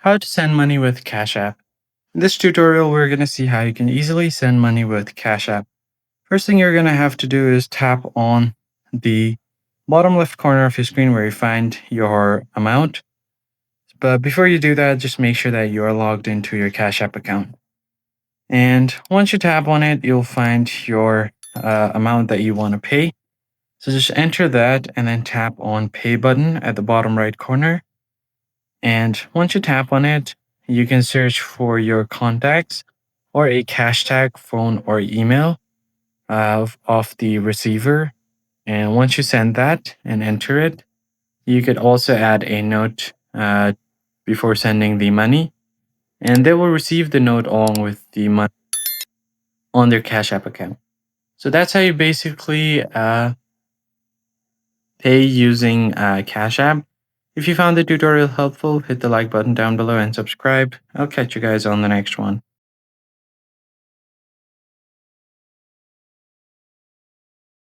How to send money with Cash App. In this tutorial, we're going to see how you can easily send money with Cash App. First thing you're going to have to do is tap on the bottom left corner of your screen where you find your amount. But before you do that, just make sure that you are logged into your Cash App account. And once you tap on it, you'll find your amount that you want to pay. So just enter that and then tap on Pay button at the bottom right corner. And once you tap on it, you can search for your contacts or a cash tag, phone, or email of the receiver. And once you send that and enter it, you could also add a note before sending the money, and they will receive the note along with the money on their Cash App account. So that's how you basically pay using Cash App. If you found the tutorial helpful, hit the like button down below and subscribe. I'll catch you guys on the next one.